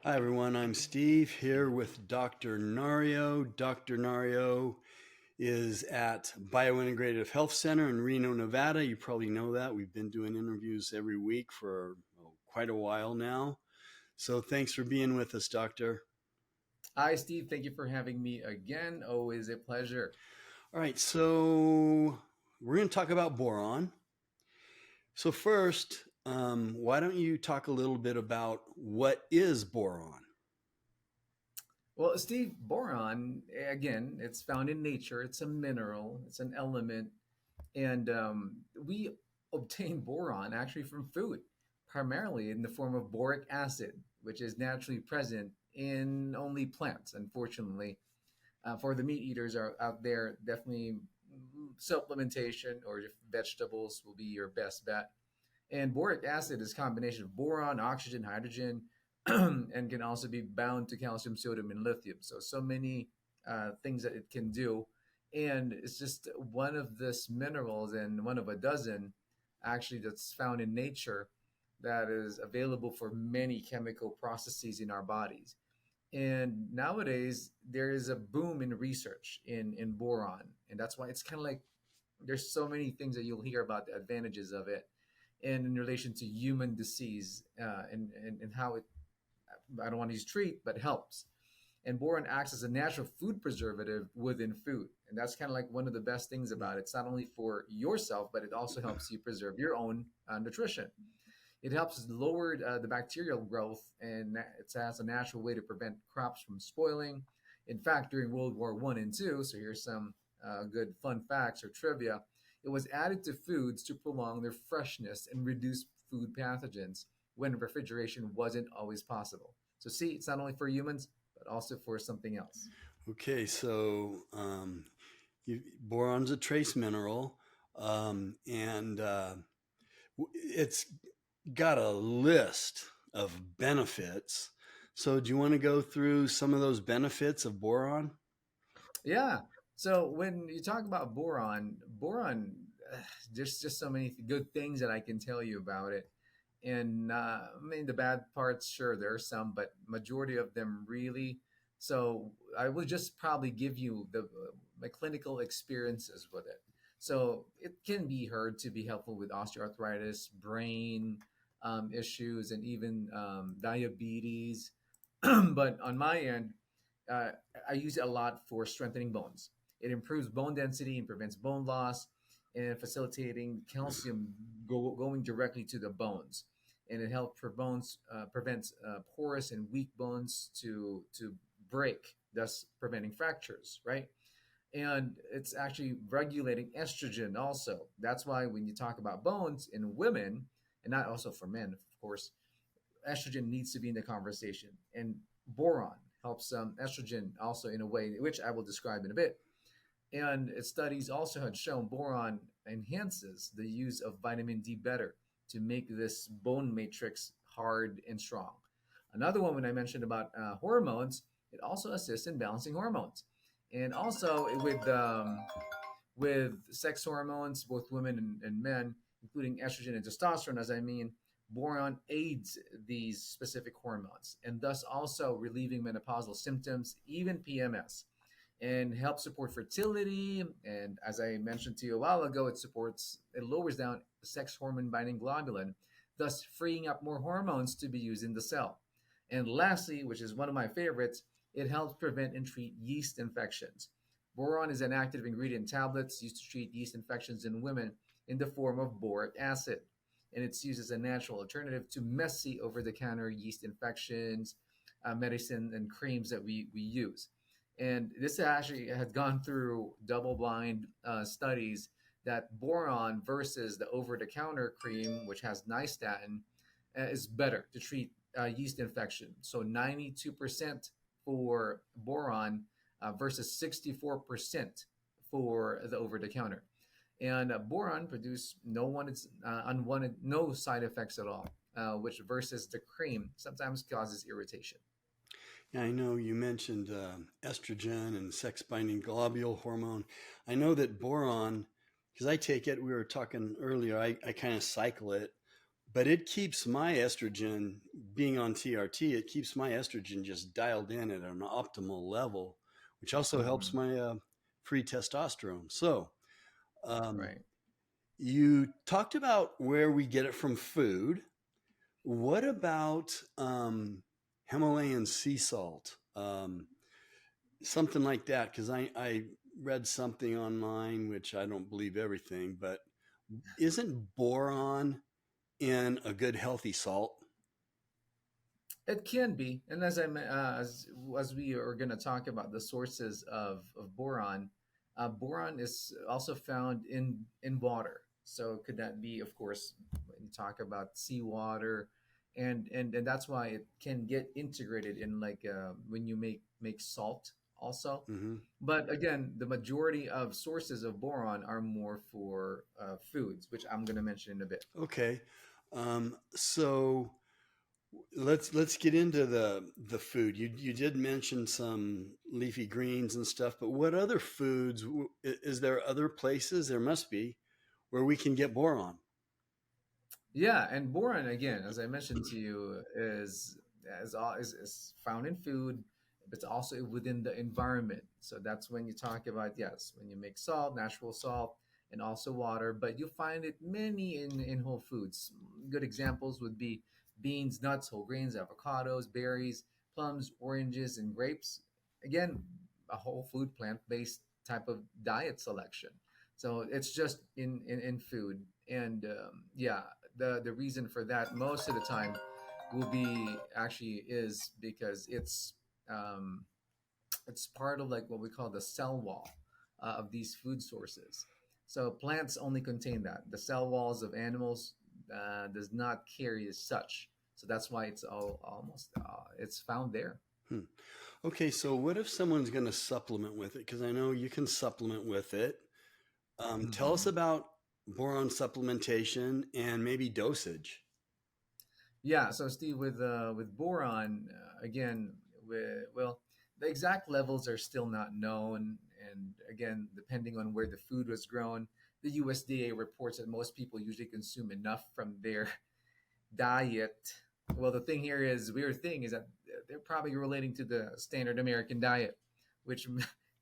Hi everyone, I'm Steve here with Dr. Nario. Dr. Nario is at Biointegrative Health Center in Reno, Nevada. You probably know that. We've been doing interviews every week for quite a while now. So thanks for being with us, Doctor. Hi, Steve. Thank you for having me again. Always a pleasure. All right, so we're going to talk about boron. So first, why don't you talk a little bit about what is boron? Well, Steve, boron, again, it's found in nature. It's a mineral, it's an element. And we obtain boron actually from food, primarily in the form of boric acid, which is naturally present in only plants, unfortunately. For the meat eaters are out there, definitely supplementation or vegetables will be your best bet. And boric acid is a combination of boron, oxygen, hydrogen, and can also be bound to calcium, sodium, and lithium. So many things that it can do. And it's just one of this minerals and one of a dozen actually that's found in nature that is available for many chemical processes in our bodies. And nowadays there is a boom in research in boron. And that's why it's kind of like there's so many things that you'll hear about the advantages of it and in relation to human disease and how it, I don't want to use treat, but helps. And boron acts as a natural food preservative within food. And that's kind of like one of the best things about it. It's not only for yourself, but it also helps you preserve your own nutrition. It helps lower the bacterial growth, and it has a natural way to prevent crops from spoiling. In fact, during World War One and Two, so here's some good fun facts or trivia. It was added to foods to prolong their freshness and reduce food pathogens when refrigeration wasn't always possible. So, see, it's not only for humans, but also for something else. Okay, so boron's a trace mineral, and it's got a list of benefits. So, do you want to go through some of those benefits of boron? Yeah. So when you talk about boron, there's just so many good things that I can tell you about it. And I mean, the bad parts, sure, there are some, but majority of them really. So I will just probably give you my clinical experiences with it. So it can be heard to be helpful with osteoarthritis, brain issues, and even diabetes. But on my end, uh, I use it a lot for strengthening bones. It improves bone density and prevents bone loss, and facilitating calcium going directly to the bones. And it helps for bones prevents porous and weak bones to break, thus preventing fractures. Right, and it's actually regulating estrogen also. That's why when you talk about bones in women, and not also for men, of course, estrogen needs to be in the conversation. And boron helps estrogen also in a way which I will describe in a bit. And studies also had shown boron enhances the use of vitamin D better to make this bone matrix hard and strong. Another one, when I mentioned about hormones, it also assists in balancing hormones. And also with sex hormones, both women and men, including estrogen and testosterone, as I mean, boron aids these specific hormones and thus also relieving menopausal symptoms, even PMS, and helps support fertility. And as I mentioned to you a while ago, it lowers down sex hormone binding globulin, thus freeing up more hormones to be used in the cell. And lastly, which is one of my favorites, it helps prevent and treat yeast infections. Boron is an active ingredient in tablets used to treat yeast infections in women in the form of boric acid. And it's used as a natural alternative to messy over the counter yeast infections, medicine, and creams that we use. And this actually has gone through double blind studies that boron versus the over the counter cream, which has nystatin, is better to treat yeast infection. So 92% for boron versus 64% for the over the counter. And boron produce unwanted no side effects at all, which versus the cream sometimes causes irritation. Yeah, I know you mentioned estrogen and sex binding globule hormone. I know that boron, because I take it, we were talking earlier, I kind of cycle it. but it keeps my estrogen, being on TRT, it keeps my estrogen just dialed in at an optimal level, which also helps Hmm. my free testosterone. So, um, Right. you talked about where we get it from food. What about Himalayan sea salt? Something like that, because I read something online, which I don't believe everything, but isn't boron in a good healthy salt? It can be, and as we are going to talk about the sources of boron, boron is also found in water. So could that be, of course, when you talk about seawater, and that's why it can get integrated in like when you make salt also. Mm-hmm. But again, the majority of sources of boron are more for foods, which I'm going to mention in a bit. Okay. So let's get into the food. You did mention some leafy greens and stuff, but what other foods? Is there other places? There must be where we can get boron. Yeah, and boron again, as I mentioned to you, is found in food, but it's also within the environment. So that's when you talk about, yes, when you make salt, natural salt, and also water. But you'll find it many in whole foods. Good examples would be beans, nuts, whole grains, avocados, berries, plums, oranges, and grapes. Again, a whole food plant based type of diet selection. So it's just in food, and yeah, the reason for that most of the time will be actually is because um, it's part of like what we call the cell wall of these food sources. So plants only contain that. The cell walls of animals does not carry as such. So that's why it's almost it's found there. Hmm. Okay, so what if someone's going to supplement with it? Because I know you can supplement with it. Tell us Mhm. about boron supplementation and maybe dosage. Yeah, so Steve, with boron, again, well, the exact levels are still not known, and again, depending on where the food was grown, the USDA reports that most people usually consume enough from their diet. Well, the thing here is weird thing is that they're probably relating to the standard American diet, which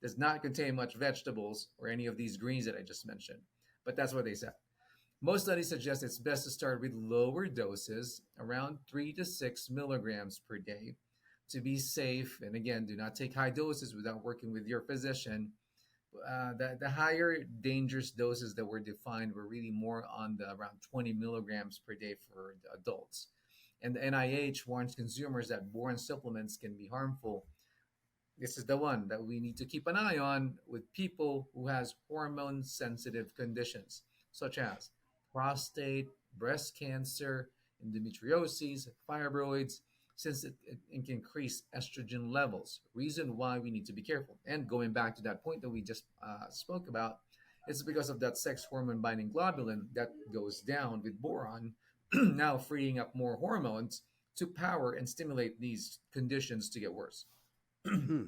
does not contain much vegetables or any of these greens that I just mentioned. But that's what they said. Most studies suggest it's best to start with lower doses, around 3 to 6 milligrams per day, to be safe. And again, do not take high doses without working with your physician. The higher dangerous doses that were defined were really more on the around 20 milligrams per day for the adults. And the NIH warns consumers that boron supplements can be harmful. This is the one that we need to keep an eye on with people who has hormone sensitive conditions such as prostate, breast cancer, endometriosis, fibroids, since it can increase estrogen levels. Reason why we need to be careful. And going back to that point that we just spoke about, it's because of that sex hormone binding globulin that goes down with boron, now freeing up more hormones to power and stimulate these conditions to get worse. Hmm.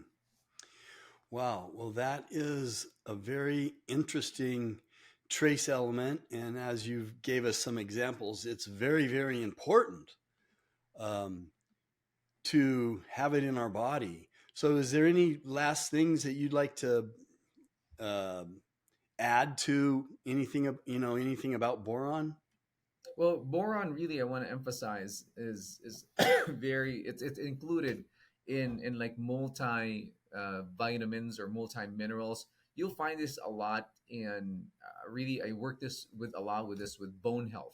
Wow. Well, that is a very interesting trace element. And as you gave us some examples, it's very, very important um, to have it in our body. So, is there any last things that you'd like to uh, add to anything, anything about boron? Well, boron really I want to emphasize is very it's included in like multi vitamins or multi minerals. You'll find this a lot in really I work this with a lot with this with bone health,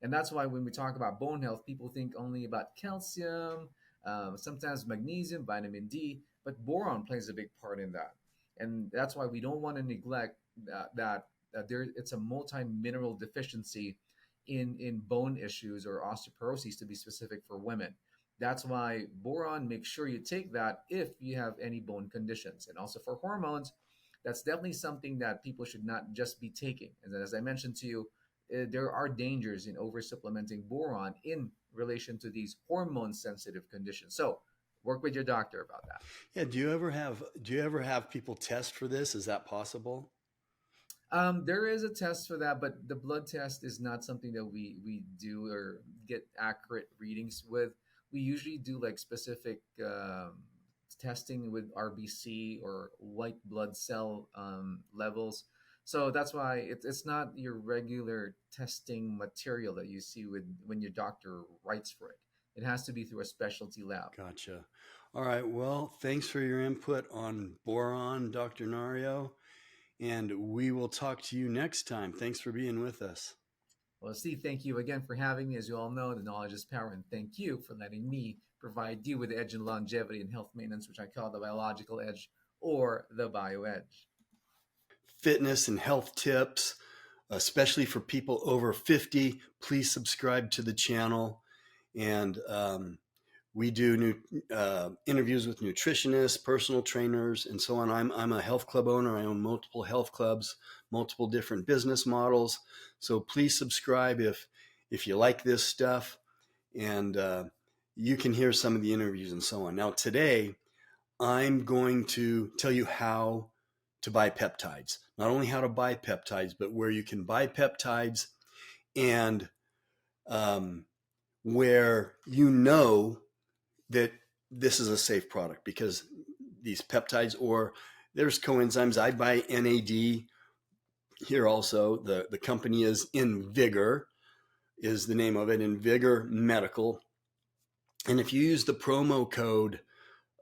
and that's why when we talk about bone health, people think only about calcium, sometimes magnesium, vitamin D, but boron plays a big part in that, and that's why we don't want to neglect that there it's a multi mineral deficiency in bone issues or osteoporosis to be specific for women. That's why boron, make sure you take that if you have any bone conditions. And also for hormones, that's definitely something that people should not just be taking. And as I mentioned to you, there are dangers in over supplementing boron in relation to these hormone sensitive conditions. So work with your doctor about that. Yeah. Do you ever have people test for this? Is that possible? There is a test for that, but the blood test is not something that we do or get accurate readings with. We usually do like specific testing with RBC or white blood cell levels. So that's why it's not your regular testing material that you see with when your doctor writes for it. It has to be through a specialty lab. Gotcha. All right. Well, thanks for your input on boron, Dr. Nario, and we will talk to you next time. Thanks for being with us. Well, Steve, thank you again for having me. As you all know, the knowledge is power, and thank you for letting me provide you with the edge in longevity and health maintenance, which I call the biological edge or the bio edge. Fitness and health tips, especially for people over 50. Please subscribe to the channel. And we do interviews with nutritionists, personal trainers, and so on. I'm a health club owner. I own multiple health clubs, multiple different business models. So please subscribe if you like this stuff, and you can hear some of the interviews and so on. Now today, I'm going to tell you how to buy peptides. Not only how to buy peptides, but where you can buy peptides and where you know that this is a safe product, because these peptides, or there's coenzymes. I buy NAD here also. The company is InVigor, is the name of it, InVigor Medical. And if you use the promo code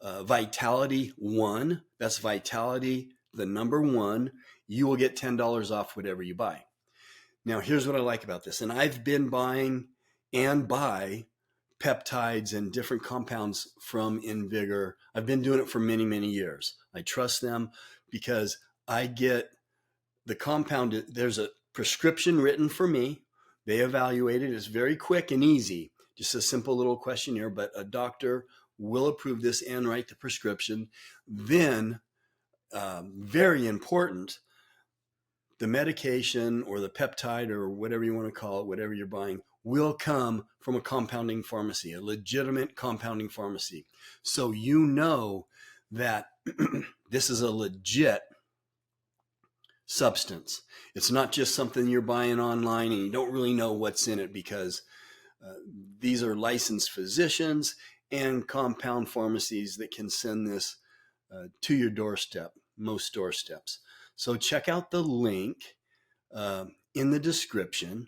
Vitality1, that's Vitality, the number 1, you will get $10 off whatever you buy. Now, here's what I like about this. And I've been buying and buy peptides and different compounds from InVigor. I've been doing it for many, many years. I trust them because I get the compound. There's a prescription written for me. They evaluate it. It's very quick and easy. Just a simple little questionnaire, but a doctor will approve this and write the prescription. Then, very important, the medication or the peptide or whatever you want to call it, whatever you're buying, will come from a compounding pharmacy, a legitimate compounding pharmacy. So you know that this is a legit substance. It's not just something you're buying online and you don't really know what's in it, because these are licensed physicians and compound pharmacies that can send this to your doorstep, most doorsteps. So check out the link in the description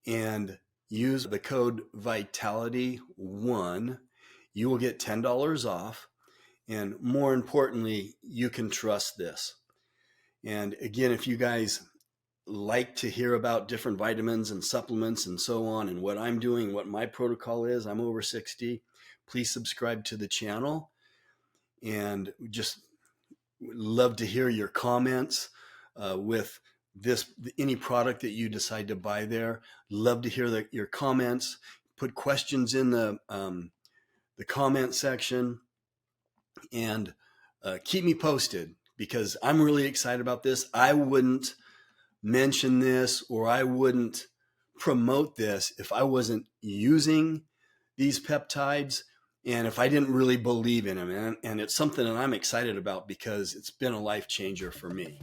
and use the code Vitality1. You will get $10 off. And more importantly, you can trust this. And again, if you guys like to hear about different vitamins and supplements and so on, and what I'm doing, what my protocol is, I'm over 60. Please subscribe to the channel, and just love to hear your comments with any product that you decide to buy there. Love to hear your comments. Put questions in the comment section, and keep me posted, because I'm really excited about this. I wouldn't mention this, or I wouldn't promote this if I wasn't using these peptides and if I didn't really believe in them. And it's something that I'm excited about because it's been a life changer for me.